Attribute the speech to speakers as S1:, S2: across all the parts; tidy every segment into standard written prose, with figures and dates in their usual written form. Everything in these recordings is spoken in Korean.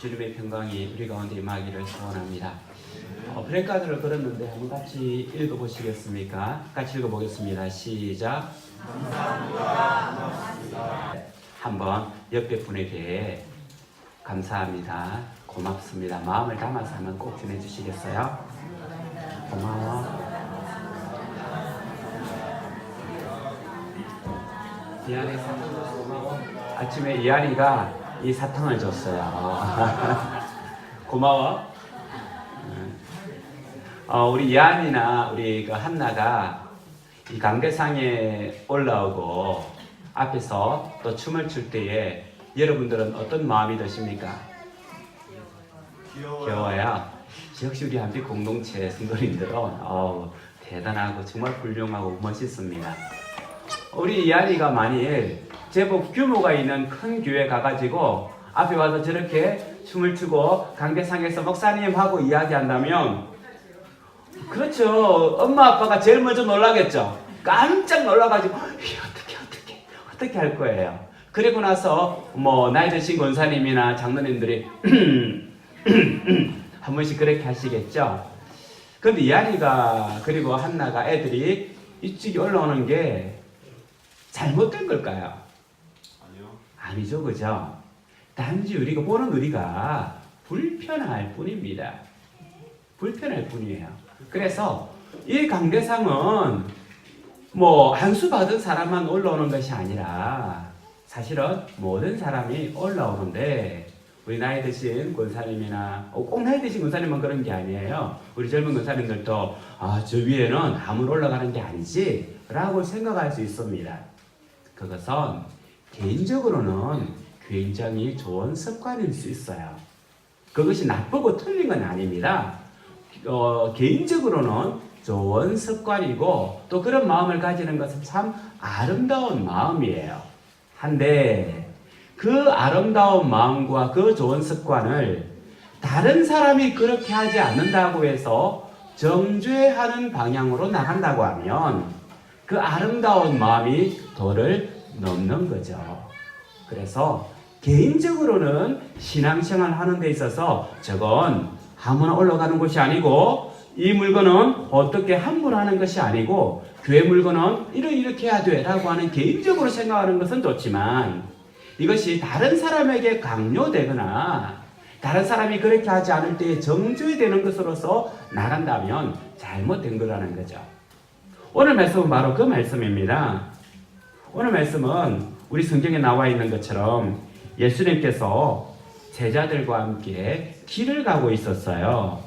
S1: 주님의 평강이 우리 가운데 임하기를 소원합니다. 프랭카드를 걸었는데 한번 같이 읽어보시겠습니까? 같이 읽어보겠습니다. 시작. 한번 옆에 분에게 감사합니다. 고맙습니다. 마음을 담아서 한번 꼭 전해주시겠어요? 고마워. 이한이 사탕 줘서 고마워. 아침에 이한이가 이 사탕을 줬어요. 고마워. 우리 이한이나 우리 그 한나가 이 강대상에 올라오고 앞에서 또 춤을 출 때에 여러분들은 어떤 마음이 드십니까? 귀여워요. 역시 우리 한빛 공동체 성도님들은 대단하고 정말 훌륭하고 멋있습니다. 우리 이한이가 만일 제법 규모가 있는 큰 교회 가가지고 앞에 와서 저렇게 춤을 추고 강대상에서 목사님하고 이야기한다면, 그렇죠, 엄마 아빠가 제일 먼저 놀라겠죠. 깜짝 놀라가지고 어떻게 할 거예요. 그리고 나서 나이 드신 권사님이나 장로님들이 한 번씩 그렇게 하시겠죠. 근데 이한이가 그리고 한나가 애들이 이쪽에 올라오는 게 잘못된 걸까요?
S2: 아니요.
S1: 아니죠, 그죠? 단지 우리가 보는 우리가 불편할 뿐입니다. 불편할 뿐이에요. 그래서 이 강대상은 한 수 받은 사람만 올라오는 것이 아니라 사실은 모든 사람이 올라오는데, 우리 나이 드신 권사님이나 꼭 나이 드신 권사님만 그런 게 아니에요. 우리 젊은 권사님들도 저 위에는 아무나 올라가는 게 아니지 라고 생각할 수 있습니다. 그것은 개인적으로는 굉장히 좋은 습관일 수 있어요. 그것이 나쁘고 틀린 건 아닙니다. 개인적으로는 좋은 습관이고 또 그런 마음을 가지는 것은 참 아름다운 마음이에요. 한데 그 아름다운 마음과 그 좋은 습관을 다른 사람이 그렇게 하지 않는다고 해서 정죄하는 방향으로 나간다고 하면 그 아름다운 마음이 도를 넘는 거죠. 그래서 개인적으로는 신앙생활 하는 데 있어서 저건 아무나 올라가는 것이 아니고, 이 물건은 어떻게 함부로 하는 것이 아니고, 교회 물건은 이렇게 해야 돼 라고 하는 개인적으로 생각하는 것은 좋지만, 이것이 다른 사람에게 강요되거나 다른 사람이 그렇게 하지 않을 때에 정죄되는 것으로서 나간다면 잘못된 거라는 거죠. 오늘 말씀은 바로 그 말씀입니다. 오늘 말씀은 우리 성경에 나와 있는 것처럼 예수님께서 제자들과 함께 길을 가고 있었어요.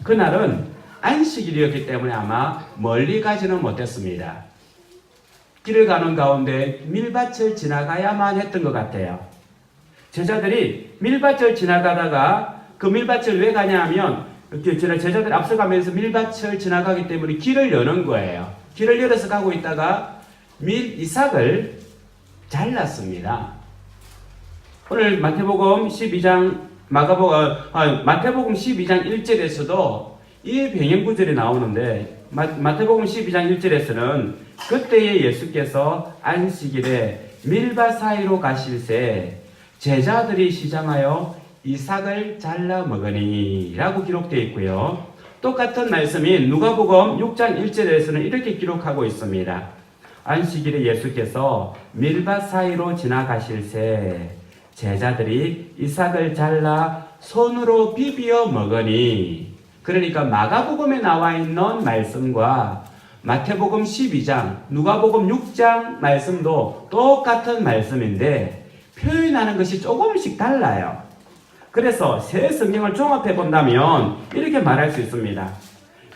S1: 그날은 안식일이었기 때문에 아마 멀리 가지는 못했습니다. 길을 가는 가운데 밀밭을 지나가야만 했던 것 같아요. 제자들이 밀밭을 지나가다가 그 밀밭을 왜 가냐 하면 제자들이 앞서가면서 밀밭을 지나가기 때문에 길을 여는 거예요. 길을 열어서 가고 있다가 밀이삭을 잘랐습니다. 오늘 마태복음 12장 마태복음 12장 1절에서도 이 병행구절이 나오는데, 마태복음 12장 1절에서는 그때에 예수께서 안식일에 밀밭 사이로 가실새 제자들이 시장하여 이삭을 잘라 먹으니 라고 기록되어 있고요. 똑같은 말씀이 누가복음 6장 1절에서는 이렇게 기록하고 있습니다. 안식일에 예수께서 밀밭 사이로 지나가실새 제자들이 이삭을 잘라 손으로 비비어 먹으니. 그러니까 마가복음에 나와 있는 말씀과 마태복음 12장, 누가복음 6장 말씀도 똑같은 말씀인데 표현하는 것이 조금씩 달라요. 그래서 새 성경을 종합해 본다면 이렇게 말할 수 있습니다.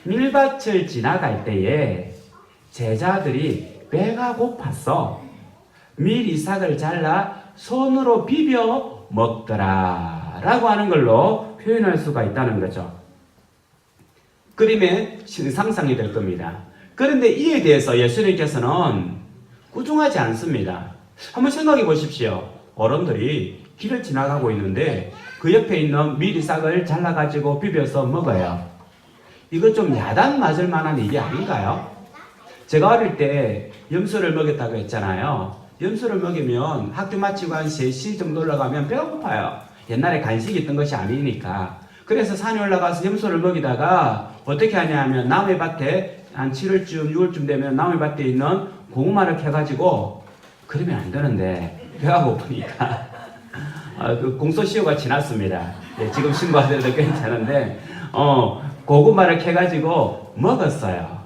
S1: 밀밭을 지나갈 때에 제자들이 배가 고파서 밀이삭을 잘라 손으로 비벼 먹더라 라고 하는 걸로 표현할 수가 있다는 거죠. 그림의 상상이 될 겁니다. 그런데 이에 대해서 예수님께서는 꾸중하지 않습니다. 한번 생각해 보십시오. 어른들이 길을 지나가고 있는데 그 옆에 있는 밀이삭을 잘라가지고 비벼서 먹어요. 이거 좀 야단 맞을 만한 일이 아닌가요? 제가 어릴 때 염소를 먹였다고 했잖아요. 염소를 먹이면 학교 마치고 한 3시 정도 올라가면 배가 고파요. 옛날에 간식이 있던 것이 아니니까. 그래서 산에 올라가서 염소를 먹이다가 어떻게 하냐 하면 남의 밭에 한 7월쯤 6월쯤 되면 남의 밭에 있는 고구마를 캐가지고 그러면 안 되는데 배가 고프니까 그 공소시효가 지났습니다. 예, 지금 신고하셔도 괜찮은데 고구마를 캐가지고 먹었어요.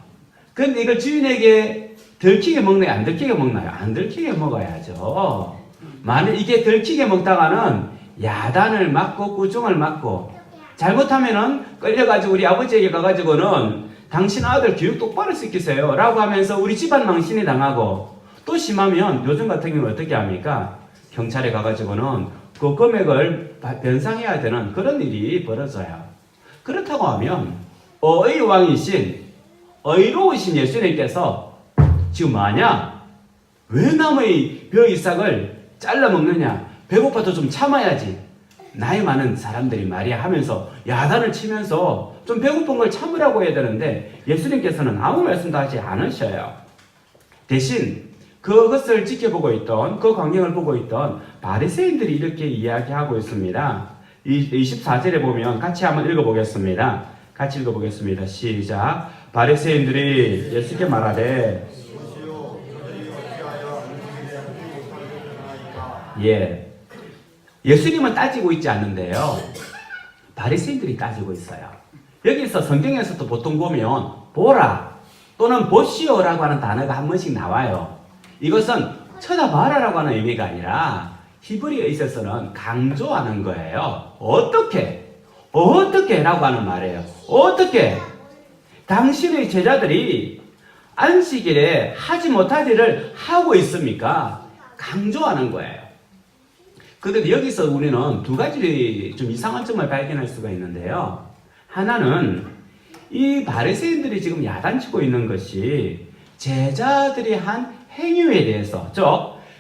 S1: 근데 이걸 주인에게 들키게 먹나요? 안 들키게 먹나요? 안 들키게 먹어야죠. 만약 이게 들키게 먹다가는 야단을 맞고 꾸중을 맞고 잘못하면은 끌려가지고 우리 아버지에게 가가지고는 당신 아들 교육 똑바로 시키세요 라고 하면서 우리 집안 망신이 당하고 또 심하면 요즘 같은 경우는 어떻게 합니까? 경찰에 가가지고는 그 금액을 변상해야 되는 그런 일이 벌어져요. 그렇다고 하면 의왕이신 의로우신 예수님께서 지금 뭐하냐? 왜 남의 벼 이삭을 잘라 먹느냐? 배고파도 좀 참아야지. 나이 많은 사람들이 말이야 하면서 야단을 치면서 좀 배고픈 걸 참으라고 해야 되는데 예수님께서는 아무 말씀도 하지 않으셔요. 대신 그것을 지켜보고 있던 그 광경을 보고 있던 바리새인들이 이렇게 이야기하고 있습니다. 24절에 보면 같이 한번 읽어보겠습니다. 같이 읽어보겠습니다. 시작. 바리새인들이 예수께 말하되 예. 예수님은 따지고 있지 않는데요. 바리새인들이 따지고 있어요. 여기서 성경에서도 보통 보면 보라 또는 보시오라고 하는 단어가 한 번씩 나와요. 이것은 쳐다봐라라고 하는 의미가 아니라 히브리어에 있어서는 강조하는 거예요. 어떻게 라고 하는 말이에요. 어떻게? 당신의 제자들이 안식일에 하지 못할 일을 하고 있습니까? 강조하는 거예요. 그런데 여기서 우리는 두 가지 좀 이상한 점을 발견할 수가 있는데요. 하나는 이 바리새인들이 지금 야단치고 있는 것이 제자들이 한 행위에 대해서, 즉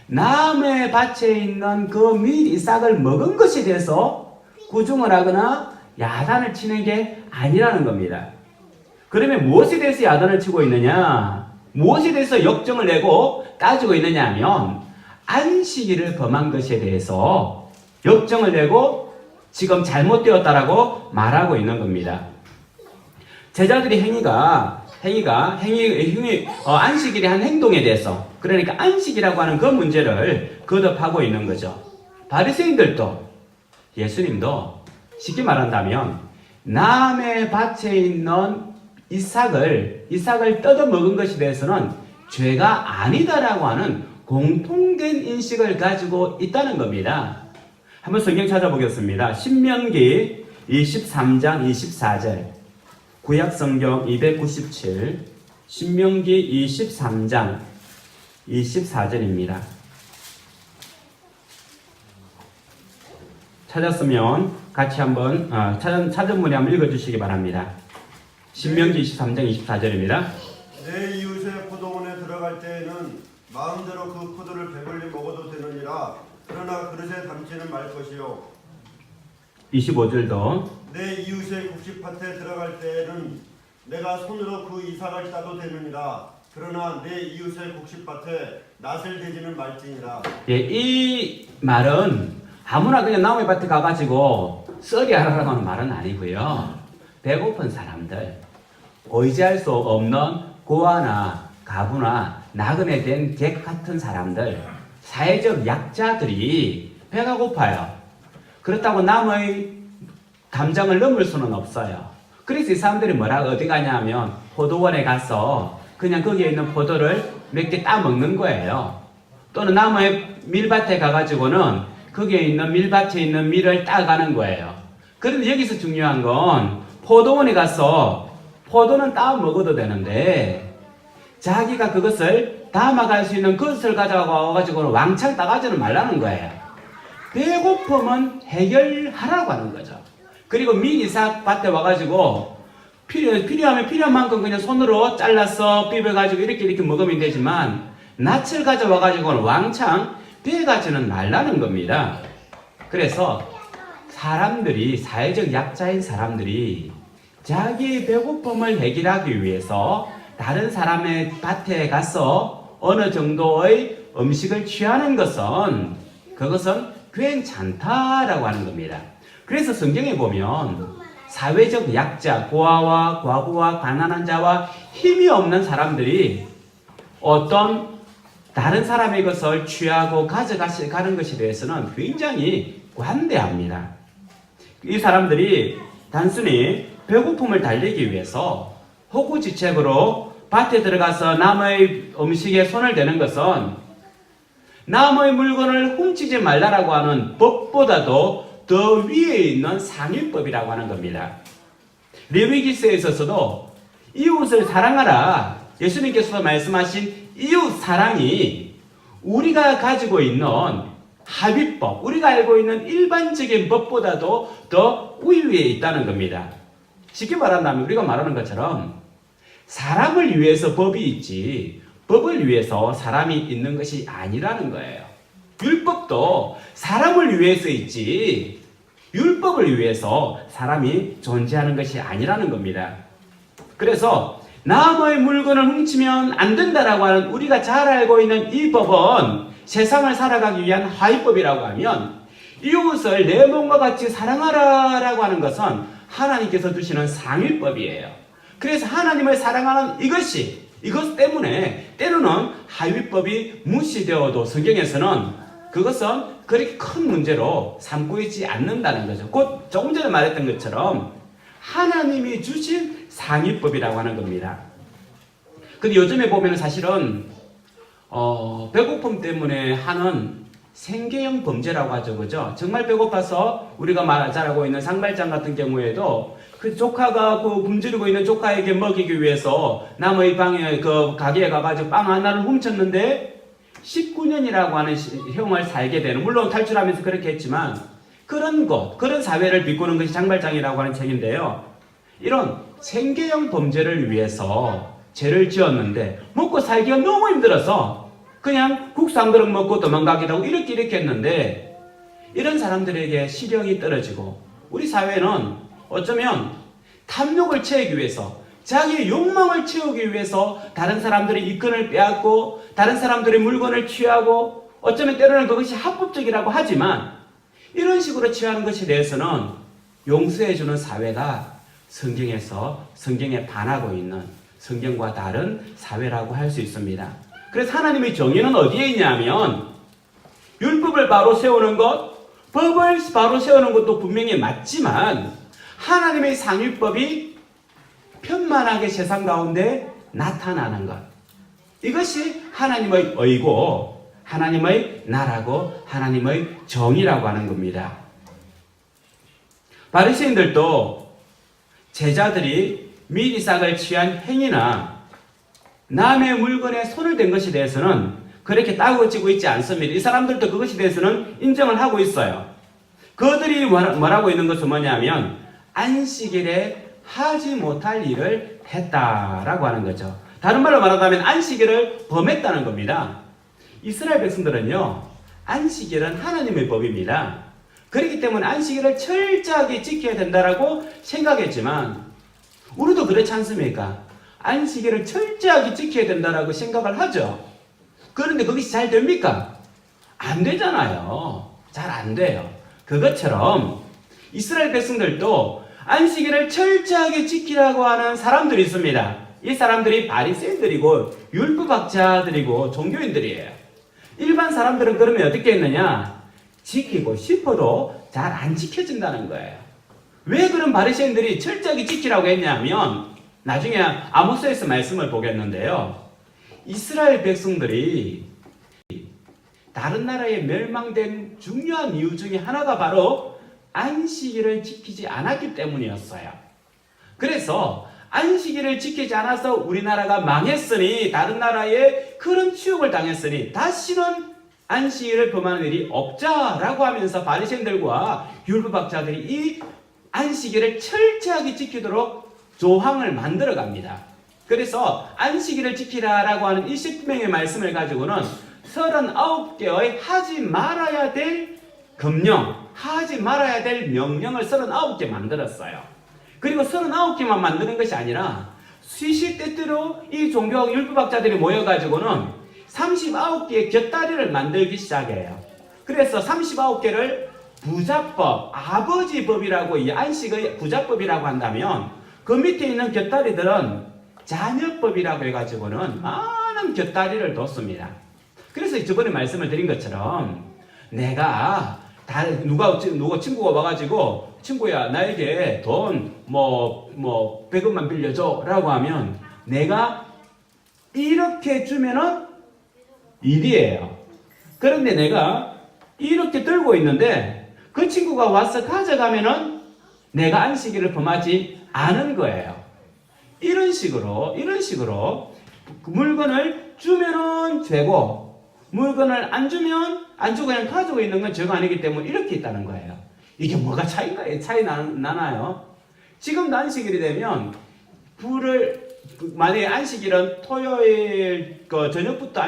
S1: 남의 밭에 있는 그 밀 이삭을 먹은 것에 대해서 꾸중을 하거나 야단을 치는 게 아니라는 겁니다. 그러면 무엇에 대해서 야단을 치고 있느냐? 무엇에 대해서 역정을 내고 따지고 있느냐 하면 안식일을 범한 것에 대해서 역정을 내고 지금 잘못되었다라고 말하고 있는 겁니다. 제자들이 안식일의 한 행동에 대해서, 그러니까 안식이라고 하는 그 문제를 거듭하고 있는 거죠. 바리새인들도 예수님도 쉽게 말한다면 남의 밭에 있는 이삭을 뜯어 먹은 것에 대해서는 죄가 아니다라고 하는 공통된 인식을 가지고 있다는 겁니다. 한번 성경 찾아보겠습니다. 신명기 23장 24절 구약성경 297 신명기 23장 24절입니다. 찾았으면 같이 한번 찾은 분이 한번 읽어주시기 바랍니다. 신명기 23장 24절입니다.
S2: 내 이웃의 포도원에 들어갈 때에는 마음대로 그 포도를 배불리 먹어도 되느니라. 그러나 그릇에 담지는 말 것이요.
S1: 25절도
S2: 내 이웃의 곡식밭에 들어갈 때에는 내가 손으로 그 이삭을 따도 되느니라. 그러나 내 이웃의 곡식밭에 낫을 대지는 말지니라.
S1: 예, 이 말은 아무나 그냥 남의 밭에 가가지고 썰이 하라고 하는 말은 아니고요. 배고픈 사람들, 의지할 수 없는 고아나 가부나 나그네 된 객 같은 사람들, 사회적 약자들이 배가 고파요. 그렇다고 남의 감정을 넘을 수는 없어요. 그래서 이 사람들이 어디 가냐 하면 포도원에 가서 그냥 거기에 있는 포도를 몇 개 따먹는 거예요. 또는 남의 밀밭에 가가지고는 거기에 있는 밀밭에 있는 밀을 따가는 거예요. 그런데 여기서 중요한 건 포도원에 가서 포도는 따 먹어도 되는데 자기가 그것을 담아갈 수 있는 그릇을 가져와가지고는 왕창 따가지는 말라는 거예요. 배고픔은 해결하라고 하는 거죠. 그리고 밀이삭 밭에 와가지고 필요하면 필요한 만큼 그냥 손으로 잘라서 삐벼가지고 이렇게 먹으면 되지만 낯을 가져와가지고는 왕창 빼가지는 말라는 겁니다. 그래서 사람들이, 사회적 약자인 사람들이 자기 배고픔을 해결하기 위해서 다른 사람의 밭에 가서 어느 정도의 음식을 취하는 것은 그것은 괜찮다라고 하는 겁니다. 그래서 성경에 보면 사회적 약자, 고아와 과부와 가난한 자와 힘이 없는 사람들이 어떤 다른 사람의 것을 취하고 가져가는 것에 대해서는 굉장히 관대합니다. 이 사람들이 단순히 배고픔을 달래기 위해서 호구지책으로 밭에 들어가서 남의 음식에 손을 대는 것은 남의 물건을 훔치지 말라라고 하는 법보다도 더 위에 있는 상위법이라고 하는 겁니다. 레위기서에 있어서도 이웃을 사랑하라. 예수님께서 말씀하신 이웃 사랑이 우리가 가지고 있는 합의법, 우리가 알고 있는 일반적인 법보다도 더 우위에 있다는 겁니다. 쉽게 말한다면 우리가 말하는 것처럼 사람을 위해서 법이 있지 법을 위해서 사람이 있는 것이 아니라는 거예요. 율법도 사람을 위해서 있지 율법을 위해서 사람이 존재하는 것이 아니라는 겁니다. 그래서 남의 물건을 훔치면 안 된다라고 하는 우리가 잘 알고 있는 이 법은 세상을 살아가기 위한 하위법이라고 하면 이웃을 내 몸과 같이 사랑하라라고 하는 것은 하나님께서 주시는 상위법이에요. 그래서 하나님을 사랑하는 이것 때문에 때로는 하위법이 무시되어도 성경에서는 그것은 그렇게 큰 문제로 삼고 있지 않는다는 거죠. 곧 조금 전에 말했던 것처럼 하나님이 주신 상위법이라고 하는 겁니다. 근데 요즘에 보면 사실은 배고픔 때문에 하는 생계형 범죄라고 하죠. 그죠? 정말 배고파서 우리가 잘 알고 있는 상발장 같은 경우에도 그 조카가 굶주리고 있는 조카에게 먹이기 위해서 남의 방에 가게에 가가지고 빵 하나를 훔쳤는데 19년이라고 하는 형을 살게 되는, 물론 탈출하면서 그렇게 했지만 그런 사회를 비꾸는 것이 장발장이라고 하는 책인데요. 이런 생계형 범죄를 위해서 죄를 지었는데 먹고 살기가 너무 힘들어서 그냥 국수 한 그릇 먹고 도망가기도 하고 이렇게 했는데 이런 사람들에게 시력이 떨어지고 우리 사회는 어쩌면 탐욕을 채우기 위해서 자기의 욕망을 채우기 위해서 다른 사람들의 이권을 빼앗고 다른 사람들의 물건을 취하고 어쩌면 때로는 그것이 합법적이라고 하지만 이런 식으로 취하는 것에 대해서는 용서해주는 사회가 성경에 반하고 있는 성경과 다른 사회라고 할 수 있습니다. 그래서 하나님의 정의는 어디에 있냐면 율법을 바로 세우는 것, 법을 바로 세우는 것도 분명히 맞지만 하나님의 상위법이 편만하게 세상 가운데 나타나는 것. 이것이 하나님의 의고 하나님의 나라고 하나님의 정의라고 하는 겁니다. 바리새인들도 제자들이 미리싹을 취한 행위나 남의 물건에 손을 댄 것에 대해서는 그렇게 따지고 있지 않습니다. 이 사람들도 그것에 대해서는 인정을 하고 있어요. 그들이 말하고 있는 것은 뭐냐면 안식일에 하지 못할 일을 했다라고 하는 거죠. 다른 말로 말하자면 안식일을 범했다는 겁니다. 이스라엘 백성들은요, 안식일은 하나님의 법입니다. 그렇기 때문에 안식일을 철저하게 지켜야 된다라고 생각했지만 우리도 그렇지 않습니까? 안식일을 철저하게 지켜야 된다라고 생각을 하죠. 그런데 그것이 잘 됩니까? 안 되잖아요. 잘 안 돼요. 그것처럼 이스라엘 백성들도 안식일을 철저하게 지키라고 하는 사람들이 있습니다. 이 사람들이 바리새인들이고 율법학자들이고 종교인들이에요. 일반 사람들은 그러면 어떻게 했느냐? 지키고 싶어도 잘 안 지켜진다는 거예요. 왜 그런 바리새인들이 철저하게 지키라고 했냐면 나중에 아모스에서 말씀을 보겠는데요. 이스라엘 백성들이 다른 나라에 멸망된 중요한 이유 중에 하나가 바로 안식일을 지키지 않았기 때문이었어요. 그래서 안식일을 지키지 않아서 우리나라가 망했으니 다른 나라에 그런 치욕을 당했으니 다시는 안식일을 범하는 일이 없자라고 하면서 바리새인들과 율법학자들이 이 안식일을 철저하게 지키도록 조항을 만들어 갑니다. 그래서 안식일을 지키라라고 하는 이 십명의 말씀을 가지고는 39개의 하지 말아야 될 금령, 하지 말아야 될 명령을 39개 만들었어요. 그리고 39개만 만드는 것이 아니라 시시때때로 이 종교학 율법학자들이 모여가지고는 39개의 곁다리를 만들기 시작해요. 그래서 39개를 부자법, 아버지 법이라고 이 안식의 부자법이라고 한다면 그 밑에 있는 곁다리들은 자녀법이라고 해가지고는 많은 곁다리를 뒀습니다. 그래서 저번에 말씀을 드린 것처럼 내가 누가 친구가 와가지고 친구야 나에게 돈 100원만 빌려줘 라고 하면 내가 이렇게 주면은 일이에요. 그런데 내가 이렇게 들고 있는데 그 친구가 와서 가져가면은 내가 안식일을 범하지 않은 거예요. 이런 식으로 물건을 주면은 죄고 물건을 안 주면 안 주고 그냥 가지고 있는 건 죄가 아니기 때문에 이렇게 있다는 거예요. 이게 뭐가 차이 나나요? 지금도 안식일이 되면 만약에 안식일은 토요일 저녁부터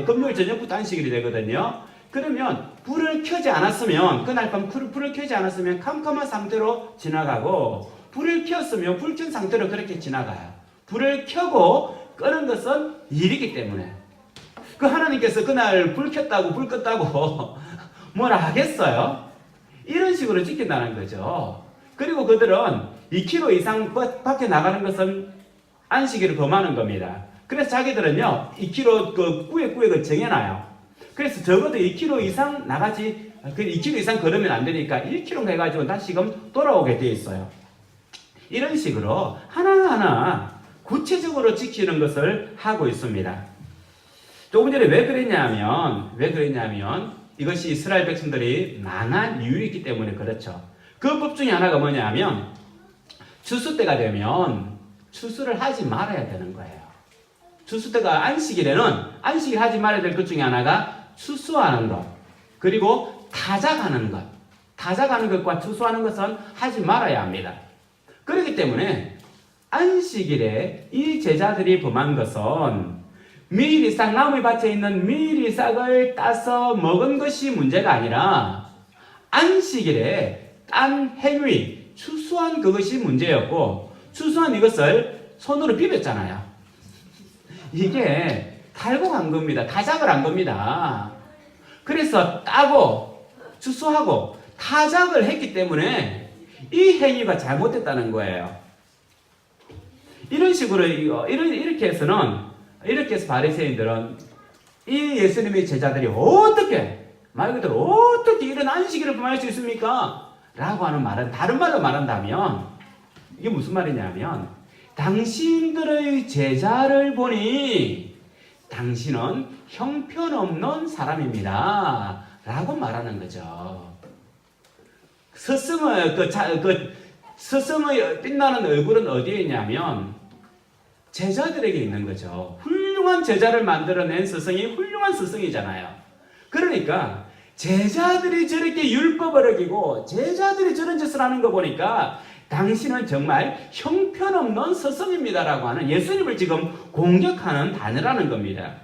S1: 금요일 저녁부터 안식일이 되거든요. 그러면 불을 켜지 않았으면 그날 밤 불을 켜지 않았으면 캄캄한 상태로 지나가고 불을 켰으면 불 켠 상태로 그렇게 지나가요. 불을 켜고 끄는 것은 일이기 때문에 그 하나님께서 그날 불 켰다고 불 껐다고 뭐라 하겠어요? 이런 식으로 지킨다는 거죠. 그리고 그들은 2km 이상 밖에 나가는 것은 안식일을 범하는 겁니다. 그래서 자기들은요 2km 그 구획을 정해놔요. 그래서 적어도 2km 이상 나가지 2km 이상 걸으면 안 되니까 1km 해가지고 다시금 돌아오게 돼 있어요. 이런 식으로 하나하나 구체적으로 지키는 것을 하고 있습니다. 조금 전에 왜 그랬냐면 이것이 이스라엘 백성들이 망한 이유이기 때문에 그렇죠. 그 법 중에 하나가 뭐냐면 추수 때가 되면 추수를 하지 말아야 되는 거예요. 추수 때가 안식일 하지 말아야 될 것 중에 하나가 추수하는 것 그리고 타작하는 것. 타작하는 것과 추수하는 것은 하지 말아야 합니다. 그렇기 때문에 안식일에 이 제자들이 범한 것은 미리 싹 나무의 밭에 있는 미리 싹을 따서 먹은 것이 문제가 아니라 안식일에 딴 행위, 추수한 그것이 문제였고 추수한 이것을 손으로 비볐잖아요. 이게 달고 간 겁니다. 타작을 한 겁니다. 그래서 따고 추수하고 타작을 했기 때문에 이 행위가 잘못됐다는 거예요. 이런 식으로 이렇게 해서 바리새인들은 이 예수님의 제자들이 말 그대로 어떻게 이런 안식일을 범할 수 있습니까? 라고 하는 말은 다른 말로 말한다면 이게 무슨 말이냐면 당신들의 제자를 보니 당신은 형편없는 사람입니다. 라고 말하는 거죠. 스승의 빛나는 얼굴은 어디에 있냐면 제자들에게 있는 거죠. 훌륭한 제자를 만들어낸 스승이 훌륭한 스승이잖아요. 그러니까 제자들이 저렇게 율법을 어기고 제자들이 저런 짓을 하는 거 보니까 당신은 정말 형편없는 스승입니다라고 하는 예수님을 지금 공격하는 단어라는 겁니다.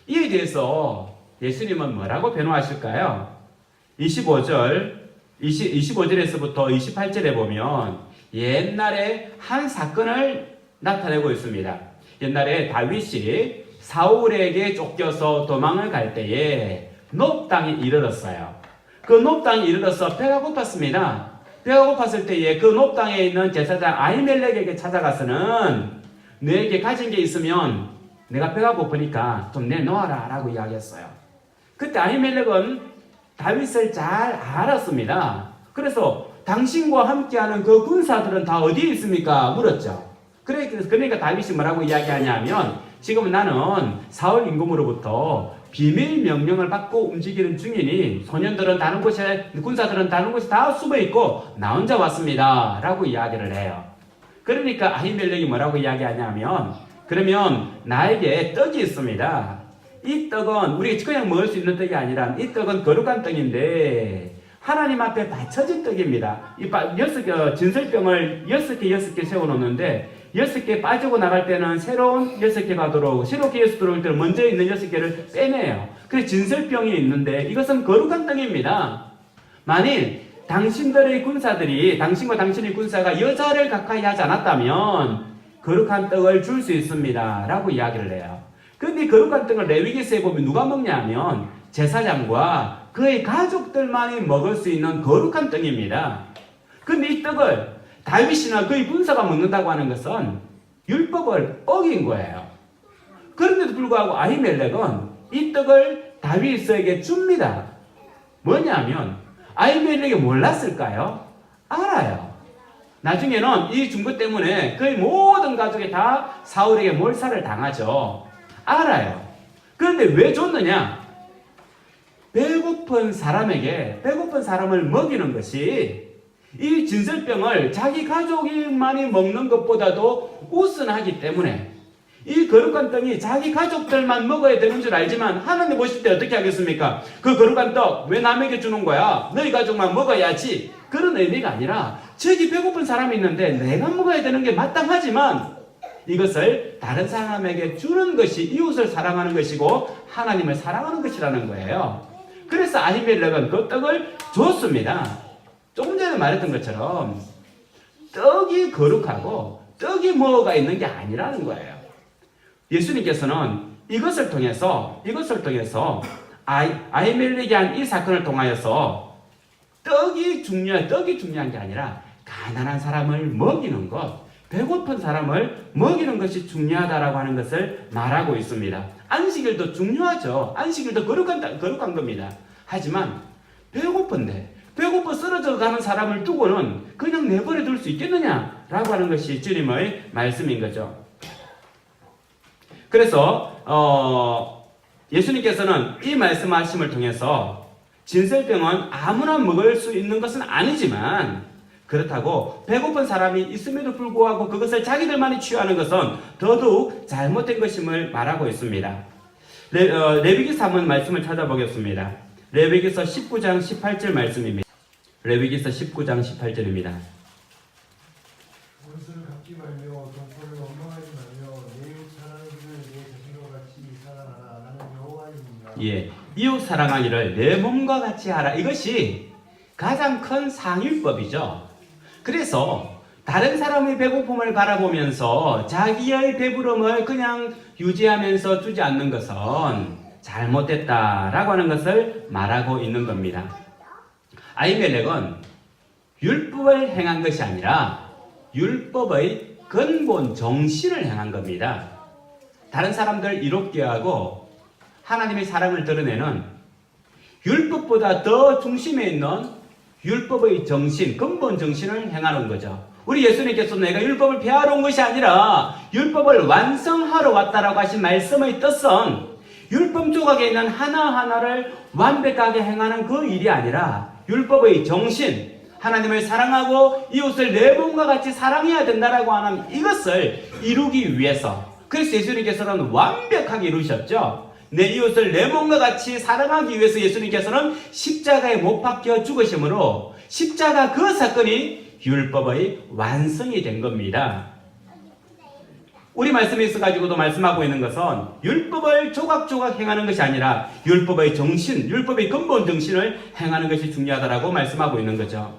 S1: 이에 대해서 예수님은 뭐라고 변호하실까요? 25절에서부터 28절에 보면 옛날에 한 사건을 나타내고 있습니다. 옛날에 다윗이 사울에게 쫓겨서 도망을 갈 때에 놉 땅에 이르렀어요. 그 놉 땅에 이르러서 배가 고팠습니다. 배가 고팠을 때에 그 놉 땅에 있는 제사장 아히멜렉에게 찾아가서는 너에게 가진 게 있으면 내가 배가 고프니까 좀 내놓아라 라고 이야기했어요. 그때 아히멜렉은 다윗을 잘 알았습니다. 그래서 당신과 함께하는 그 군사들은 다 어디에 있습니까? 물었죠. 그러니까 다윗이 뭐라고 이야기하냐면 지금 나는 사울 임금으로부터 비밀 명령을 받고 움직이는 중이니 소년들은 다른 곳에 군사들은 다른 곳에 다 숨어 있고 나 혼자 왔습니다 라고 이야기를 해요. 그러니까 아히멜렉이 뭐라고 이야기하냐면 그러면 나에게 떡이 있습니다. 이 떡은 우리가 그냥 먹을 수 있는 떡이 아니라 이 떡은 거룩한 떡인데 하나님 앞에 바쳐진 떡입니다. 이 진설병을 6개 세워놓는데 6개 빠지고 나갈 때는 새로운 6개가 들어오고 새롭게 들어올 때는 먼저 있는 6개를 빼내요. 그래서 진설병이 있는데 이것은 거룩한 떡입니다. 만일 당신들의 군사들이 당신과 당신의 군사가 여자를 가까이 하지 않았다면 거룩한 떡을 줄 수 있습니다 라고 이야기를 해요. 근데 거룩한 떡을 레위기서에 보면 누가 먹냐면 제사장과 그의 가족들만이 먹을 수 있는 거룩한 떡입니다. 근데 이 떡을 다윗이나 그의 군사가 먹는다고 하는 것은 율법을 어긴 거예요. 그런데도 불구하고 아히멜렉은 이 떡을 다윗에게 줍니다. 뭐냐면 아히멜렉이 몰랐을까요? 알아요. 나중에는 이 준 것 때문에 그의 모든 가족이 다 사울에게 몰살을 당하죠. 알아요. 그런데 왜 줬느냐? 배고픈 사람에게 배고픈 사람을 먹이는 것이 이 진설병을 자기 가족만이 먹는 것보다도 우선하기 때문에 이 거룩한 떡이 자기 가족들만 먹어야 되는 줄 알지만 하나님 보실 때 어떻게 하겠습니까? 그 거룩한 떡 왜 남에게 주는 거야? 너희 가족만 먹어야지. 그런 의미가 아니라 저기 배고픈 사람이 있는데 내가 먹어야 되는 게 마땅하지만 이것을 다른 사람에게 주는 것이 이웃을 사랑하는 것이고 하나님을 사랑하는 것이라는 거예요. 그래서 아히멜렉은 그 떡을 줬습니다. 조금 전에 말했던 것처럼 떡이 거룩하고 떡이 뭐가 있는 게 아니라는 거예요. 예수님께서는 이것을 통해서 아히멜렉이 한 이 사건을 통하여서 떡이 중요한 게 아니라 가난한 사람을 먹이는 것, 배고픈 사람을 먹이는 것이 중요하다라고 하는 것을 말하고 있습니다. 안식일도 중요하죠. 안식일도 거룩한 겁니다. 하지만 배고파 쓰러져 가는 사람을 두고는 그냥 내버려 둘 수 있겠느냐라고 하는 것이 주님의 말씀인 거죠. 그래서 예수님께서는 이 말씀하심을 통해서 진설병은 아무나 먹을 수 있는 것은 아니지만 그렇다고 배고픈 사람이 있음에도 불구하고 그것을 자기들만이 취하는 것은 더더욱 잘못된 것임을 말하고 있습니다. 레위기서 한번 말씀을 찾아보겠습니다. 레위기서 19장 18절 말씀입니다. 레위기서 19장 18절입니다.
S3: 원수를 갚지 말며 동포를 원망하지 말며 내 이웃 사랑하기를 내 자신과 같이 사랑하라. 나는 여호와입니다.
S1: 예, 이웃 사랑하기를 내 몸과 같이 하라. 이것이 가장 큰 상위법이죠. 그래서 다른 사람의 배고픔을 바라보면서 자기의 배부름을 그냥 유지하면서 주지 않는 것은 잘못됐다라고 하는 것을 말하고 있는 겁니다. 아히멜렉은 율법을 행한 것이 아니라 율법의 근본 정신을 행한 겁니다. 다른 사람들 이롭게 하고 하나님의 사랑을 드러내는 율법보다 더 중심에 있는 율법의 정신, 근본 정신을 행하는 거죠. 우리 예수님께서 내가 율법을 폐하러 온 것이 아니라 율법을 완성하러 왔다라고 하신 말씀의 뜻은 율법 조각에 있는 하나하나를 완벽하게 행하는 그 일이 아니라 율법의 정신, 하나님을 사랑하고 이웃을 내 몸과 같이 사랑해야 된다라고 하는 이것을 이루기 위해서, 그래서 예수님께서는 완벽하게 이루셨죠. 내 이웃을 내 몸과 같이 사랑하기 위해서 예수님께서는 십자가에 못 박혀 죽으심으로 십자가 그 사건이 율법의 완성이 된 겁니다. 우리 말씀에 있어가지고도 말씀하고 있는 것은 율법을 조각조각 행하는 것이 아니라 율법의 정신, 율법의 근본 정신을 행하는 것이 중요하다라고 말씀하고 있는 거죠.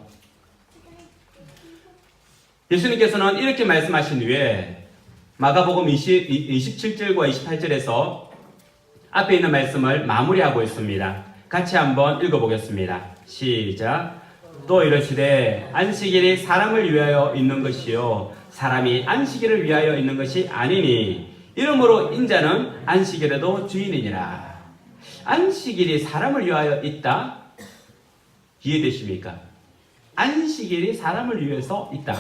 S1: 예수님께서는 이렇게 말씀하신 후에 마가복음 27절과 28절에서 앞에 있는 말씀을 마무리하고 있습니다. 같이 한번 읽어보겠습니다. 시작. 또 이르시되 안식일이 사람을 위하여 있는 것이요 사람이 안식일을 위하여 있는 것이 아니니 이러므로 인자는 안식일에도 주인이니라. 안식일이 사람을 위하여 있다? 이해되십니까? 안식일이 사람을 위해서 있다.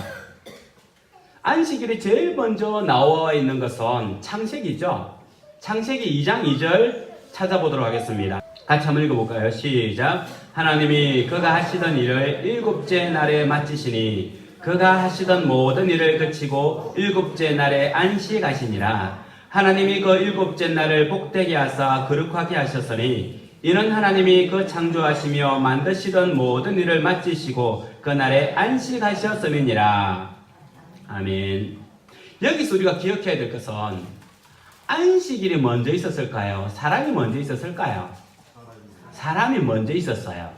S1: 안식일이 제일 먼저 나와 있는 것은 창세기죠. 창세기 2장 2절 찾아보도록 하겠습니다. 같이 한번 읽어볼까요? 시작. 하나님이 그가 하시던 일을 일곱째 날에 마치시니 그가 하시던 모든 일을 그치고 일곱째 날에 안식하시니라. 하나님이 그 일곱째 날을 복되게 하사 거룩하게 하셨으니 이는 하나님이 그 창조하시며 만드시던 모든 일을 마치시고 그 날에 안식하셨음이니라. 아멘. 여기서 우리가 기억해야 될 것은 안식일이 먼저 있었을까요? 사람이 먼저 있었을까요? 사람이 먼저 있었어요.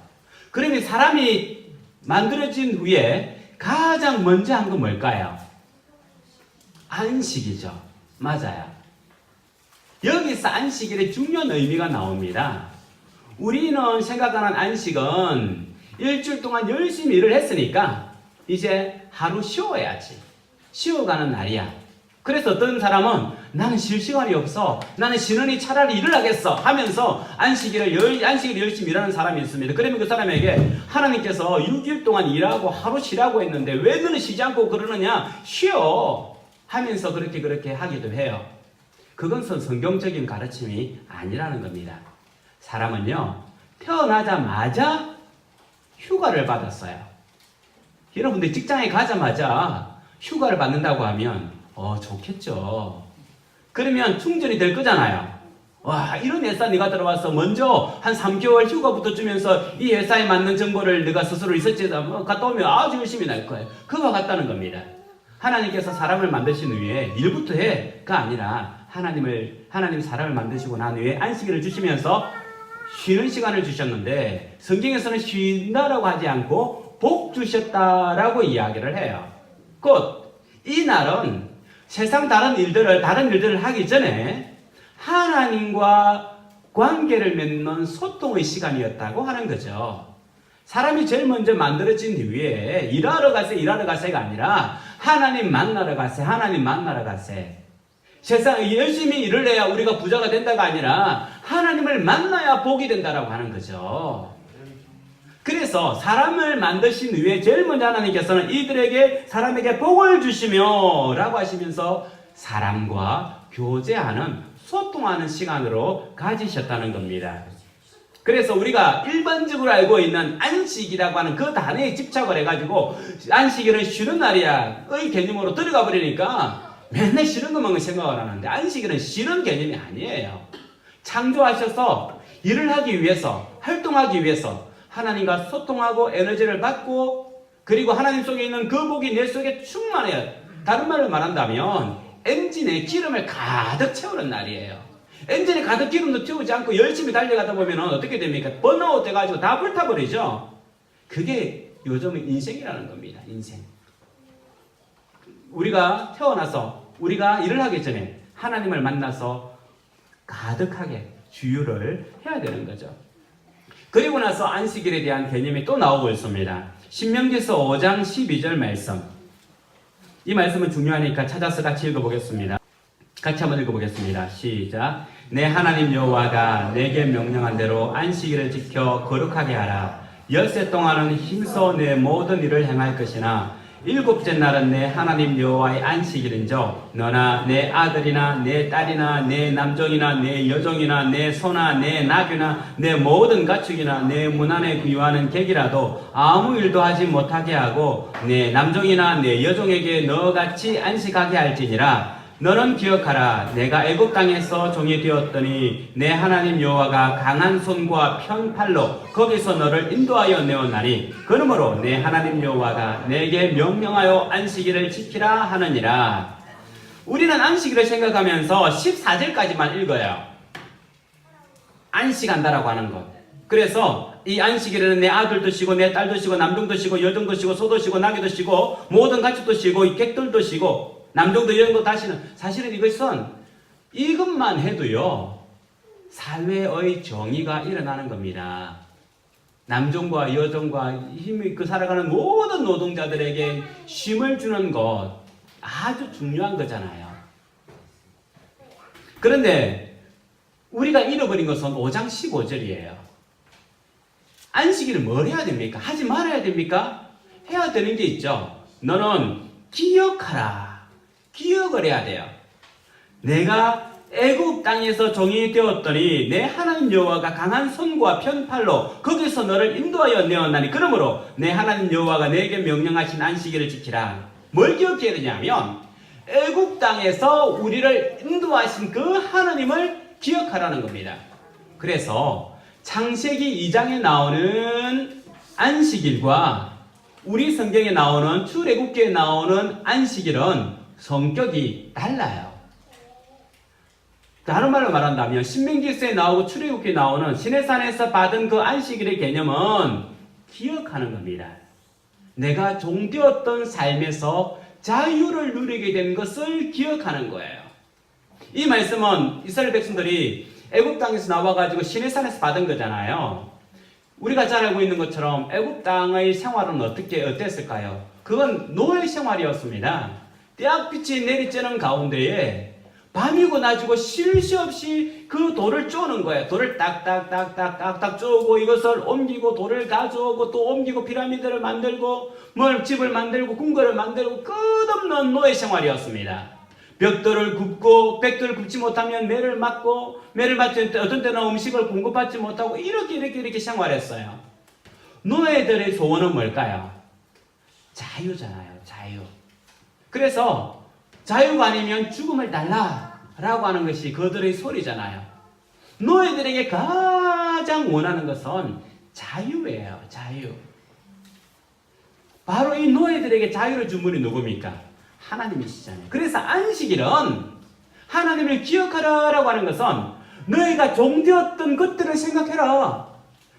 S1: 그러면 사람이 만들어진 후에 가장 먼저 한 건 뭘까요? 안식이죠. 맞아요. 여기서 안식일의 중요한 의미가 나옵니다. 우리는 생각하는 안식은 일주일 동안 열심히 일을 했으니까 이제 하루 쉬어야지. 쉬어가는 날이야. 그래서 어떤 사람은 나는 쉴 시간이 없어. 나는 쉬느니 차라리 일을 하겠어 하면서 안식일을 열심히 일하는 사람이 있습니다. 그러면 그 사람에게 하나님께서 6일 동안 일하고 하루 쉬라고 했는데 왜 너는 쉬지 않고 그러느냐? 쉬어 하면서 그렇게 하기도 해요. 그것은 성경적인 가르침이 아니라는 겁니다. 사람은요, 태어나자마자 휴가를 받았어요. 여러분들 직장에 가자마자 휴가를 받는다고 하면 좋겠죠. 그러면 충전이 될 거잖아요. 와, 이런 회사 네가 들어와서 먼저 한 3개월 휴가부터 주면서 이 회사에 맞는 정보를 네가 스스로 리서치해서 갔다 오면 아주 열심히 날 거예요. 그와 같다는 겁니다. 하나님께서 사람을 만드신 후에 일부터 해가 아니라 하나님 사람을 만드시고 난 후에 안식일을 주시면서 쉬는 시간을 주셨는데 성경에서는 쉰다라고 하지 않고 복 주셨다라고 이야기를 해요. 곧 이 날은 세상 다른 일들을 하기 전에 하나님과 관계를 맺는 소통의 시간이었다고 하는 거죠. 사람이 제일 먼저 만들어진 이후에 일하러 가세가 아니라 하나님 만나러 가세. 세상 열심히 일을 해야 우리가 부자가 된다가 아니라 하나님을 만나야 복이 된다라고 하는 거죠. 그래서 사람을 만드신 후에 제일 먼저 하나님께서는 사람에게 복을 주시며 라고 하시면서 사람과 교제하는 소통하는 시간으로 가지셨다는 겁니다. 그래서 우리가 일반적으로 알고 있는 안식이라고 하는 그 단어에 집착을 해가지고 안식일은 쉬는 날이야 의 개념으로 들어가 버리니까 맨날 쉬는 것만 생각을 하는데 안식일은 쉬는 개념이 아니에요. 창조하셔서 일을 하기 위해서, 활동하기 위해서 하나님과 소통하고 에너지를 받고 그리고 하나님 속에 있는 그 복이 내 속에 충만해요. 다른 말로 말한다면 엔진에 기름을 가득 채우는 날이에요. 엔진에 가득 기름도 채우지 않고 열심히 달려가다 보면 어떻게 됩니까? 번아웃 돼가지고 다 불타버리죠. 그게 요즘의 인생이라는 겁니다. 인생. 우리가 태어나서 우리가 일을 하기 전에 하나님을 만나서 가득하게 주유를 해야 되는 거죠. 그리고 나서 안식일에 대한 개념이 또 나오고 있습니다. 신명기서 5장 12절 말씀. 이 말씀은 중요하니까 찾아서 같이 읽어보겠습니다. 같이 한번 읽어보겠습니다. 시작. 내 하나님 여호와가 내게 명령한 대로 안식일을 지켜 거룩하게 하라. 엿새 동안은 힘써 내 모든 일을 행할 것이나 일곱째 날은 내 하나님 여호와의 안식일인저 너나 내 아들이나 내 딸이나 내 남종이나 내 여종이나 내 소나 내 나귀나 내 모든 가축이나 내 문 안에 구유하는 객이라도 아무 일도 하지 못하게 하고 내 남종이나 내 여종에게 너같이 안식하게 할지니라. 너는 기억하라. 내가 애굽 땅에서 종이 되었더니 내 하나님 여호와가 강한 손과 편 팔로 거기서 너를 인도하여 내었나니 그러므로 내 하나님 여호와가 내게 명령하여 안식일을 지키라 하느니라. 우리는 안식일을 생각하면서 14절까지만 읽어요. 안식한다라고 하는 것. 그래서 이 안식일에는 내 아들도 쉬고 내 딸도 쉬고 남종도 쉬고 여종도 쉬고 소도 쉬고 나귀도 쉬고 모든 가축도 쉬고 이 객들도 쉬고 남종도 여종도 다 쉬는, 사실은 이것만 해도요 사회의 정의가 일어나는 겁니다. 남종과 여종과 힘이 살아가는 모든 노동자들에게 쉼을 주는 것 아주 중요한 거잖아요. 그런데 우리가 잃어버린 것은 5장 15절이에요. 안식일은 뭘 해야 됩니까? 하지 말아야 됩니까? 해야 되는 게 있죠. 너는 기억하라. 기억을 해야 돼요. 내가 애굽 땅에서 종이 되었더니 내 하나님 여호와가 강한 손과 편팔로 거기서 너를 인도하여 내었나니 그러므로 내 하나님 여호와가 내게 명령하신 안식일을 지키라. 뭘 기억해야 되냐면 애굽 땅에서 우리를 인도하신 그 하나님을 기억하라는 겁니다. 그래서 창세기 2장에 나오는 안식일과 우리 성경에 나오는 출애굽기에 나오는 안식일은 성격이 달라요. 다른 말로 말한다면 신명기서에 나오고 출애굽기에 나오는 시내산에서 받은 그 안식일의 개념은 기억하는 겁니다. 내가 종되었던 삶에서 자유를 누리게 된 것을 기억하는 거예요. 이 말씀은 이스라엘 백성들이 애굽 땅에서 나와가지고 시내산에서 받은 거잖아요. 우리가 잘 알고 있는 것처럼 애굽 땅의 생활은 어땠을까요? 그건 노예 생활이었습니다. 떼약빛이 내리쬐는 가운데에 밤이고 낮이고 쉴 새 없이 그 돌을 쪼는 거예요. 돌을 딱딱딱딱딱딱 쪼고 이것을 옮기고 돌을 가져오고 또 옮기고 피라미드를 만들고 뭘 집을 만들고 궁궐을 만들고 끝없는 노예 생활이었습니다. 벽돌을 굽고 벽돌을 굽지 못하면 매를 맞고 매를 맞을 때 어떤 때는 음식을 공급받지 못하고 이렇게 생활했어요. 노예들의 소원은 뭘까요? 자유잖아요. 자유. 그래서 자유가 아니면 죽음을 달라라고 하는 것이 그들의 소리잖아요. 노예들에게 가장 원하는 것은 자유예요. 자유. 바로 이 노예들에게 자유를 준 분이 누굽니까? 하나님이시잖아요. 그래서 안식일은 하나님을 기억하라라고 하는 것은 너희가 종되었던 것들을 생각해라.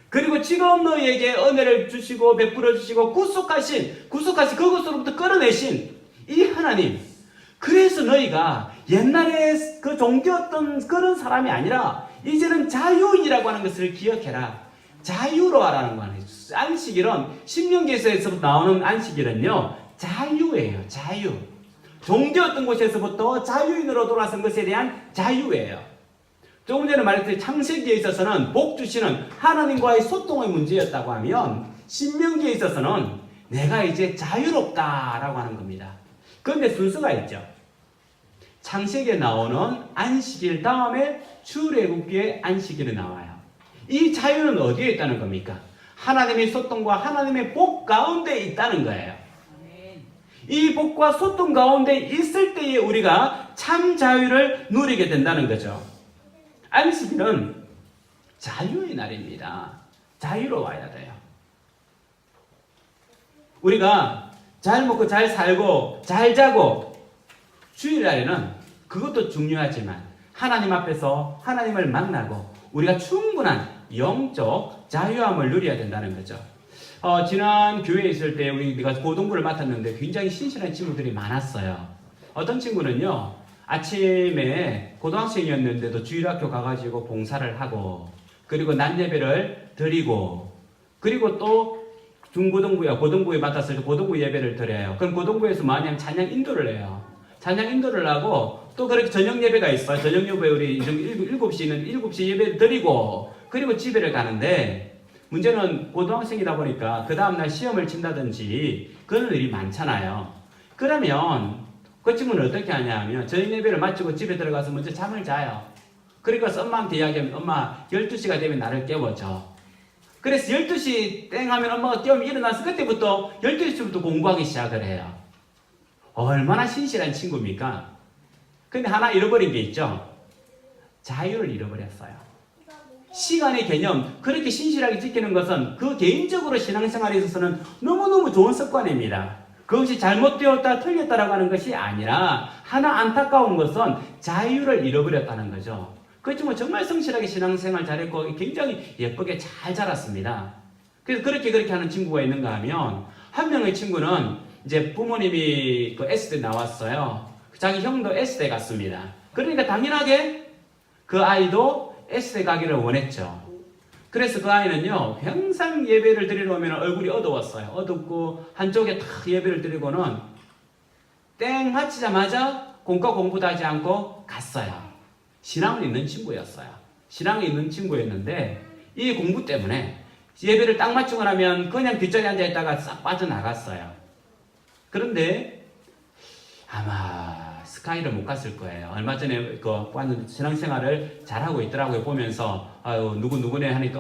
S1: 그리고 지금 너희에게 은혜를 주시고 베풀어 주시고 구속하신 그것으로부터 끌어내신 이 하나님. 그래서 너희가 옛날에 그 종되었던 그런 사람이 아니라 이제는 자유인이라고 하는 것을 기억해라. 자유로워라는 거예요. 안식일은 신명기에서부터 나오는 안식일은요. 자유예요. 자유. 종되었던 곳에서부터 자유인으로 돌아선 것에 대한 자유예요. 조금 전에 말했듯이 창세기에 있어서는 복 주시는 하나님과의 소통의 문제였다고 하면 신명기에 있어서는 내가 이제 자유롭다라고 하는 겁니다. 그런데 순서가 있죠. 창세기에 나오는 안식일 다음에 출애굽기의 안식일이 나와요. 이 자유는 어디에 있다는 겁니까? 하나님의 소통과 하나님의 복 가운데 있다는 거예요. 이 복과 소통 가운데 있을 때에 우리가 참 자유를 누리게 된다는 거죠. 안식일은 자유의 날입니다. 자유로워야 돼요. 우리가 잘 먹고 잘 살고 잘 자고 주일날에는 그것도 중요하지만 하나님 앞에서 하나님을 만나고 우리가 충분한 영적 자유함을 누려야 된다는 거죠. 지난 교회에 있을 때 우리가 고등부를 맡았는데 굉장히 신실한 친구들이 많았어요. 어떤 친구는요, 아침에 고등학생이었는데도 주일학교 가가지고 봉사를 하고, 그리고 낮 예배를 드리고, 그리고 또 고등부에 맡았을 때 고등부 예배를 드려요. 그럼 고등부에서 뭐냐면 찬양 인도를 해요. 찬양 인도를 하고, 또 그렇게 저녁 예배가 있어요. 저녁 예배 우리 7시는 7시 예배 드리고, 그리고 집에를 가는데, 문제는 고등학생이다 보니까 그 다음날 시험을 친다든지 그런 일이 많잖아요. 그러면 그 친구는 어떻게 하냐 하면 저녁 예배를 마치고 집에 들어가서 먼저 잠을 자요. 그러니까 엄마한테 이야기하면 엄마 12시가 되면 나를 깨워줘. 그래서 12시 땡 하면 엄마가 깨우면 일어나서 그때부터 12시부터 공부하기 시작을 해요. 얼마나 신실한 친구입니까? 근데 하나 잃어버린 게 있죠. 자유를 잃어버렸어요. 시간의 개념, 그렇게 신실하게 지키는 것은 그 개인적으로 신앙생활에 있어서는 너무너무 좋은 습관입니다. 그것이 잘못되었다, 틀렸다라고 하는 것이 아니라 하나 안타까운 것은 자유를 잃어버렸다는 거죠. 그 친구 정말 성실하게 신앙생활 잘했고 굉장히 예쁘게 잘 자랐습니다. 그래서 그렇게 하는 친구가 있는가 하면 한 명의 친구는 이제 부모님이 그 S대 나왔어요. 자기 형도 S대 갔습니다. 그러니까 당연하게 그 아이도 S대 가기를 원했죠. 그래서 그 아이는요, 항상 예배를 드리러 오면 얼굴이 어두웠어요. 어둡고, 한쪽에 탁 예배를 드리고는 땡 마치자마자 공부도 하지 않고 갔어요. 신앙은 있는 친구였어요. 신앙이 있는 친구였는데, 이 공부 때문에 예배를 딱 마치고 나면 그냥 뒷자리에 앉아있다가 싹 빠져나갔어요. 그런데 아마 스카이를 못 갔을 거예요. 얼마 전에 신앙생활을 잘하고 있더라고요. 보면서 아유 누구네 하니까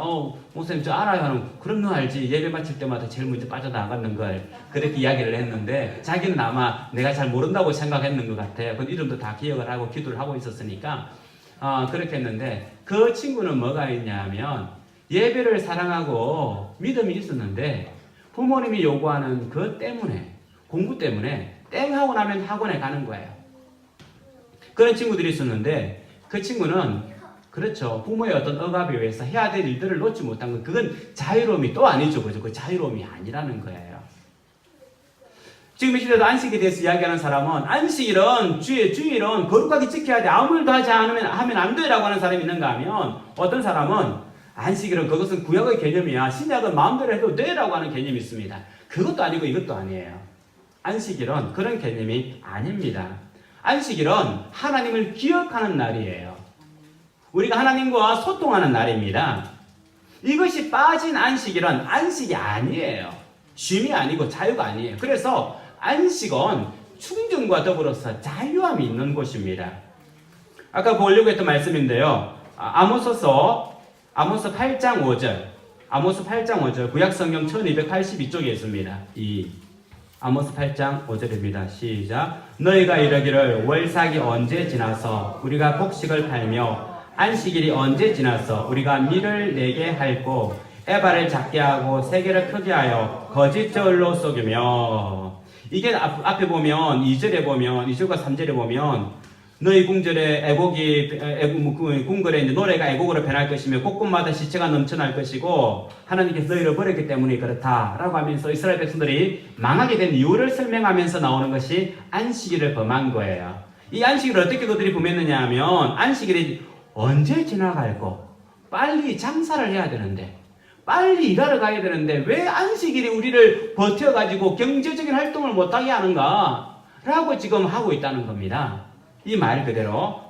S1: 목사님 저 알아요 하는 그럼 너 알지 예배 마칠 때마다 제일 먼저 빠져나가는 걸 그렇게 이야기를 했는데 자기는 아마 내가 잘 모른다고 생각했는 것 같아요. 그 이름도 다 기억을 하고 기도를 하고 있었으니까 그렇게 했는데 그 친구는 뭐가 있냐면 예배를 사랑하고 믿음이 있었는데 부모님이 요구하는 그 때문에 공부 때문에 땡 하고 나면 학원에 가는 거예요. 그런 친구들이 있었는데 그 친구는 그렇죠. 부모의 어떤 억압에 의해서 해야 될 일들을 놓지 못한 건 그건 자유로움이 또 아니죠. 그죠? 그 자유로움이 아니라는 거예요. 지금 이 시대도 안식에 대해서 이야기하는 사람은 안식일은 주일은 거룩하게 지켜야 돼. 아무 일도 하지 않으면 하면 안 돼라고 하는 사람이 있는가 하면 어떤 사람은 안식일은 그것은 구약의 개념이야. 신약은 마음대로 해도 돼라고 하는 개념이 있습니다. 그것도 아니고 이것도 아니에요. 안식일은 그런 개념이 아닙니다. 안식일은 하나님을 기억하는 날이에요. 우리가 하나님과 소통하는 날입니다. 이것이 빠진 안식일은 안식이 아니에요. 쉼이 아니고 자유가 아니에요. 그래서 안식은 충전과 더불어서 자유함이 있는 곳입니다. 아까 보려고 했던 말씀인데요. 아모스 8장 5절. 아모스 8장 5절. 구약성경 1282쪽에 있습니다. 아모스 8장 5절입니다. 시작. 너희가 이르기를 월삭이 언제 지나서 우리가 곡식을 팔며 안식일이 언제 지나서 우리가 밀을 내게 할고 에바를 작게 하고 세계를 크게 하여 거짓 저울로 속이며. 이게 앞에 보면 2절에 보면 2절과 3절에 보면 너희 궁절에 궁궐에 이제 노래가 애곡으로 변할 것이며 곳곳마다 시체가 넘쳐날 것이고 하나님께서 너희를 버렸기 때문에 그렇다라고 하면서 이스라엘 백성들이 망하게 된 이유를 설명하면서 나오는 것이 안식일을 범한 거예요. 이 안식일을 어떻게 그들이 범했느냐 하면 안식일이 언제 지나갈고 빨리 장사를 해야 되는데 빨리 일하러 가야 되는데 왜 안식일이 우리를 버텨가지고 경제적인 활동을 못하게 하는가 라고 지금 하고 있다는 겁니다. 이 말 그대로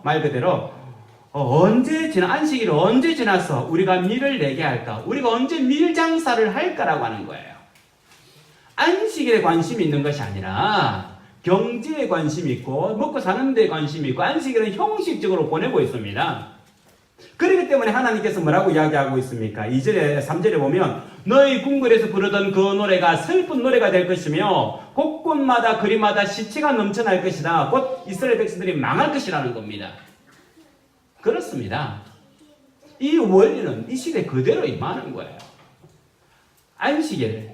S1: 안식일이 언제 지나서 우리가 밀을 내게 할까? 우리가 언제 밀 장사를 할까라고 하는 거예요. 안식일에 관심이 있는 것이 아니라 경제에 관심이 있고 먹고 사는 데 관심이 있고 안식일은 형식적으로 보내고 있습니다. 그렇기 때문에 하나님께서 뭐라고 이야기하고 있습니까? 2절에 3절에 보면 너희 궁궐에서 부르던 그 노래가 슬픈 노래가 될 것이며 곳곳마다 거리마다 시체가 넘쳐날 것이다. 곧 이스라엘 백성들이 망할 것이라는 겁니다. 그렇습니다. 이 원리는 이 시대 그대로 임하는 거예요. 안식일,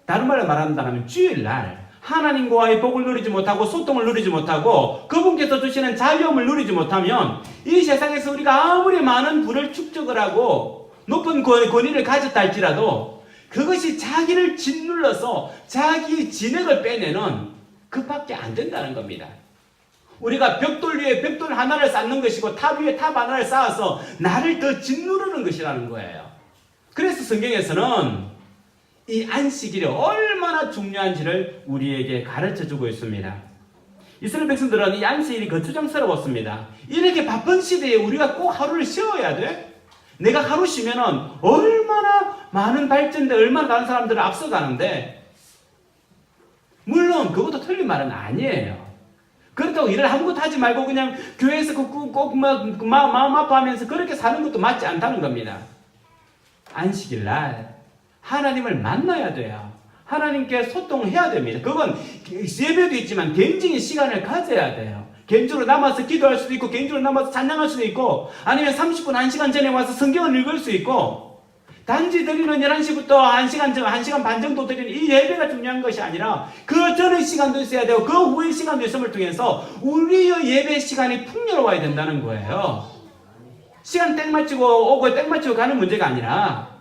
S1: 다른 말로 말한다면 주일날 하나님과의 복을 누리지 못하고 소통을 누리지 못하고 그분께서 주시는 자유함을 누리지 못하면 이 세상에서 우리가 아무리 많은 부를 축적을 하고 높은 권위를 가졌다 할지라도 그것이 자기를 짓눌러서 자기 진액을 빼내는 그밖에 안 된다는 겁니다. 우리가 벽돌 위에 벽돌 하나를 쌓는 것이고 탑 위에 탑 하나를 쌓아서 나를 더 짓누르는 것이라는 거예요. 그래서 성경에서는 이 안식일이 얼마나 중요한지를 우리에게 가르쳐주고 있습니다. 이스라엘 백성들은 이 안식일이 거추장스러웠습니다. 이렇게 바쁜 시대에 우리가 꼭 하루를 쉬어야 돼? 내가 하루 쉬면은 얼마나 많은 발전돼 얼마나 다른 사람들을 앞서가는데 물론 그것도 틀린 말은 아니에요. 그렇다고 일을 아무것도 하지 말고 그냥 교회에서 꼭 마음 아파하면서 그렇게 사는 것도 맞지 않다는 겁니다. 안식일 날 하나님을 만나야 돼요. 하나님께 소통해야 됩니다. 그건 예배도 있지만 개인적인 시간을 가져야 돼요. 개인적으로 남아서 기도할 수도 있고 개인적으로 남아서 찬양할 수도 있고 아니면 30분 1시간 전에 와서 성경을 읽을 수 있고 단지 드리는 11시부터 1시간 반 정도 드리는 이 예배가 중요한 것이 아니라 그 전의 시간도 있어야 되고 그 후의 시간도 있음을 통해서 우리의 예배 시간이 풍요로워야 된다는 거예요. 시간 땡 맞추고 오고 땡 맞추고 가는 문제가 아니라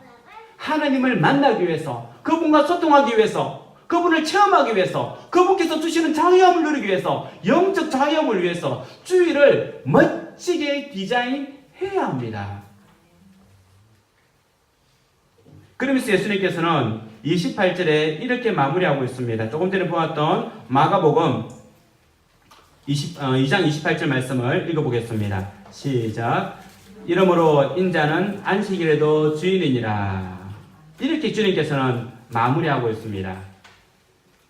S1: 하나님을 만나기 위해서 그분과 소통하기 위해서 그분을 체험하기 위해서 그분께서 주시는 자유함을 누리기 위해서 영적 자유함을 위해서 주일을 멋지게 디자인해야 합니다. 그러면서 예수님께서는 28절에 이렇게 마무리하고 있습니다. 조금 전에 보았던 마가복음 2장 28절 말씀을 읽어보겠습니다. 시작. 이러므로 인자는 안식일에도 주인이니라. 이렇게 주님께서는 마무리하고 있습니다.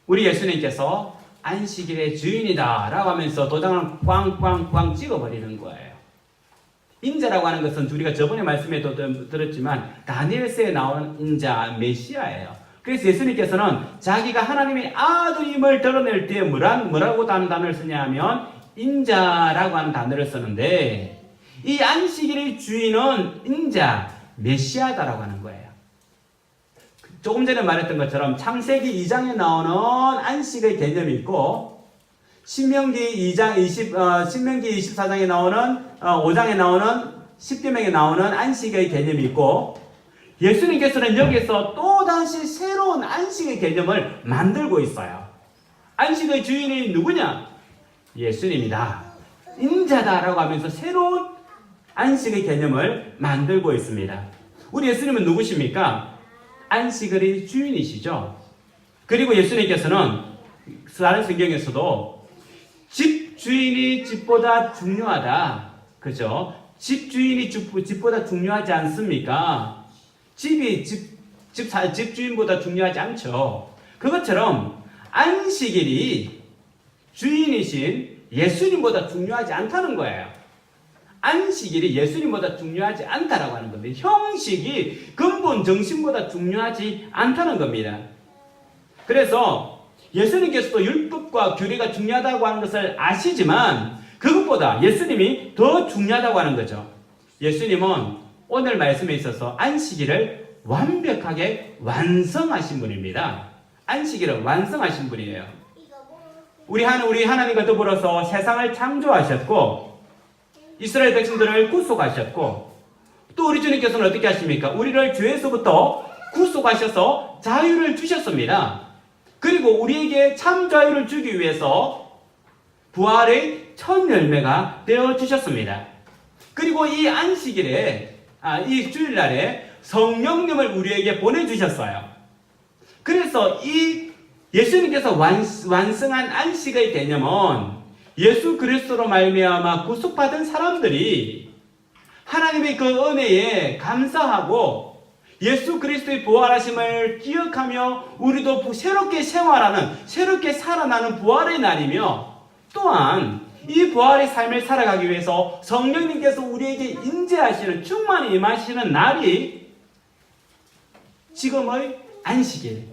S1: 우리 예수님께서 안식일의 주인이다 라고 하면서 도장을 꽝꽝꽝 찍어버리는 거예요. 인자라고 하는 것은 우리가 저번에 말씀에도 들었지만 다니엘서에 나오는 인자 메시아예요. 그래서 예수님께서는 자기가 하나님의 아들임을 드러낼 때 뭐라고 하는 단어를 쓰냐 하면 인자라고 하는 단어를 쓰는데 이 안식일의 주인은 인자 메시아다라고 하는 거예요. 조금 전에 말했던 것처럼 창세기 2장에 나오는 안식의 개념이 있고 신명기 24장에 나오는 5장에 나오는 10계명에 나오는 안식의 개념이 있고 예수님께서는 여기서 또다시 새로운 안식의 개념을 만들고 있어요. 안식의 주인이 누구냐? 예수님이다. 인자다라고 하면서 새로운 안식의 개념을 만들고 있습니다. 우리 예수님은 누구십니까? 안식의 주인이시죠. 그리고 예수님께서는 다른 성경에서도 집 주인이 집보다 중요하다. 그죠? 집 주인이 집보다 중요하지 않습니까? 집 주인보다 중요하지 않죠. 그것처럼 안식일이 주인이신 예수님보다 중요하지 않다는 거예요. 안식일이 예수님보다 중요하지 않다라고 하는 겁니다. 형식이 근본 정신보다 중요하지 않다는 겁니다. 그래서 예수님께서도 율법과 규례가 중요하다고 하는 것을 아시지만 그것보다 예수님이 더 중요하다고 하는 거죠. 예수님은 오늘 말씀에 있어서 안식일을 완벽하게 완성하신 분입니다. 안식일을 완성하신 분이에요. 우리 하나님과 더불어서 세상을 창조하셨고 이스라엘 백성들을 구속하셨고 또 우리 주님께서는 어떻게 하십니까? 우리를 죄에서부터 구속하셔서 자유를 주셨습니다. 그리고 우리에게 참 자유를 주기 위해서 부활의 첫 열매가 되어 주셨습니다. 그리고 이 안식일에 이 주일날에 성령님을 우리에게 보내주셨어요. 그래서 이 예수님께서 완성한 안식의 개념은 예수 그리스도로 말미암아 구속받은 사람들이 하나님의 그 은혜에 감사하고 예수 그리스도의 부활하심을 기억하며 우리도 새롭게 생활하는, 새롭게 살아나는 부활의 날이며 또한 이 부활의 삶을 살아가기 위해서 성령님께서 우리에게 임재하시는, 충만히 임하시는 날이 지금의 안식일,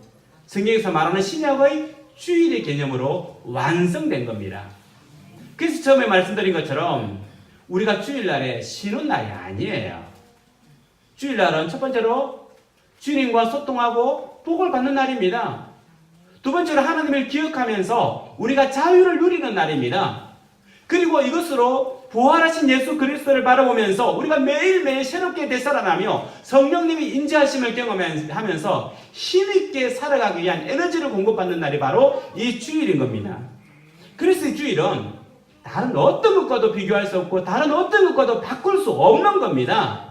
S1: 성경에서 말하는 신약의 주일의 개념으로 완성된 겁니다. 그래서 처음에 말씀드린 것처럼 우리가 주일날에 쉬는 날이 아니에요. 주일날은 첫 번째로 주님과 소통하고 복을 받는 날입니다. 두 번째로 하나님을 기억하면서 우리가 자유를 누리는 날입니다. 그리고 이것으로 부활하신 예수 그리스도를 바라보면서 우리가 매일매일 새롭게 되살아나며 성령님이 인재하심을 경험하면서 힘있게 살아가기 위한 에너지를 공급받는 날이 바로 이 주일인 겁니다. 그래서 이 주일은 다른 어떤 것과도 비교할 수 없고 다른 어떤 것과도 바꿀 수 없는 겁니다.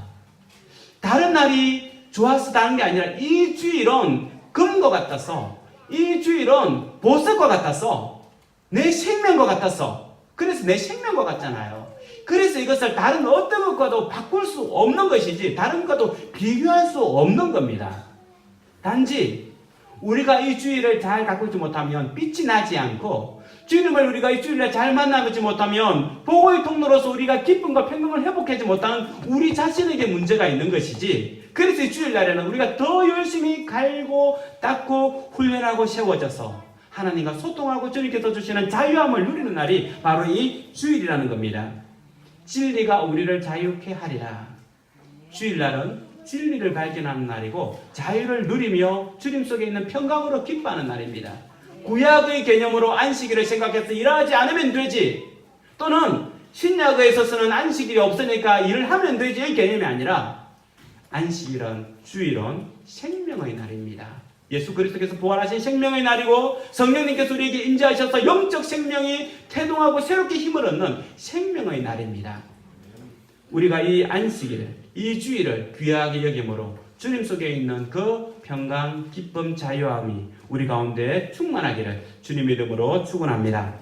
S1: 다른 날이 좋아서 다른 게 아니라 이 주일은 금과 같아서, 이 주일은 보석과 같아서, 내 생명과 같아서, 그래서 내 생명과 같잖아요. 그래서 이것을 다른 어떤 것과도 바꿀 수 없는 것이지 다른 것과도 비교할 수 없는 겁니다. 단지 우리가 이 주일을 잘 가꾸지 못하면 빛이 나지 않고 주님을 우리가 이 주일날 잘 만나지 못하면 복의 통로로서 우리가 기쁨과 평강을 회복하지 못하는 우리 자신에게 문제가 있는 것이지, 그래서 이 주일날에는 우리가 더 열심히 갈고 닦고 훈련하고 세워져서 하나님과 소통하고 주님께서 주시는 자유함을 누리는 날이 바로 이 주일이라는 겁니다. 진리가 우리를 자유케 하리라. 주일날은 진리를 발견하는 날이고 자유를 누리며 주님 속에 있는 평강으로 기뻐하는 날입니다. 구약의 개념으로 안식일을 생각해서 일하지 않으면 되지, 또는 신약에 있어서는 안식일이 없으니까 일을 하면 되지, 이 개념이 아니라 안식일은, 주일은 생명의 날입니다. 예수 그리스도께서 부활하신 생명의 날이고 성령님께서 우리에게 임재하셔서 영적 생명이 태동하고 새롭게 힘을 얻는 생명의 날입니다. 우리가 이 안식일, 이 주일을 귀하게 여김으로 주님 속에 있는 그 평강, 기쁨, 자유함이 우리 가운데 충만하기를 주님의 이름으로 축원합니다.